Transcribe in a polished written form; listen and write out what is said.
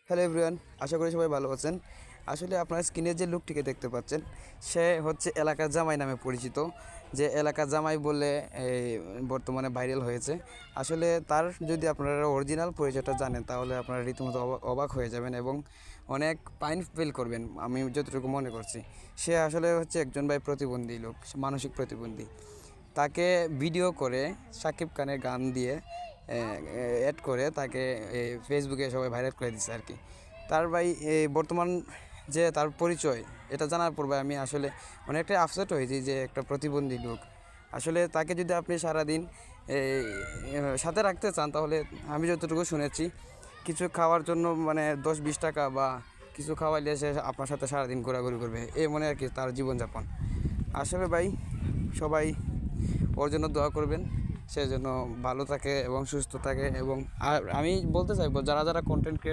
Hello everyone, আশা করি সবাই ভালো আছেন। আসলে আপনার স্ক্রিনে যে লোকটিকে দেখতে পাচ্ছেন, সে হচ্ছে এলাকার জামাই নামে পরিচিত। যে এলাকার জামাই বলে এই বর্তমানে ভাইরাল হয়েছে। আসলে তার যদি আপনারা অরিজিনাল পরিচয়টা জানেন, তাহলে আপনারা রীতিমতো অবাক হয়ে যাবেন এবং অনেক পাইন ফিল করবেন, আমি যতটুকু মনে করছি। সে আসলে হচ্ছে একজন প্রতিবন্ধী লোক, মানসিক প্রতিবন্ধী। তাকে ভিডিও করে শাকিব খানের গান দিয়ে অ্যাড করে তাকে ফেসবুকে সবাই ভাইরাল করে দিচ্ছে আর কি। তার বর্তমান যে তার পরিচয়, এটা জানার পর আমি আসলে অনেকটাই আপসেট হয়েছি যে একটা প্রতিবন্ধী লোক। আসলে তাকে যদি আপনি সারাদিন সাথে রাখতে চান, তাহলে আমি যতটুকু শুনেছি, কিছু খাওয়ার জন্য 10-20 টাকা বা কিছু খাওয়াইলে সে আপনার সাথে সারাদিন ঘোরাঘুরি করবে, এই মনে আর কি তার জীবনযাপন। আসলে সবাই ওর জন্য দোয়া করবেন, সে যেন ভালো থাকে এবং সুস্থ থাকে। এবং আর আমি বলতে চাইবো, যারা যারা কন্টেন্ট ক্রিয়েট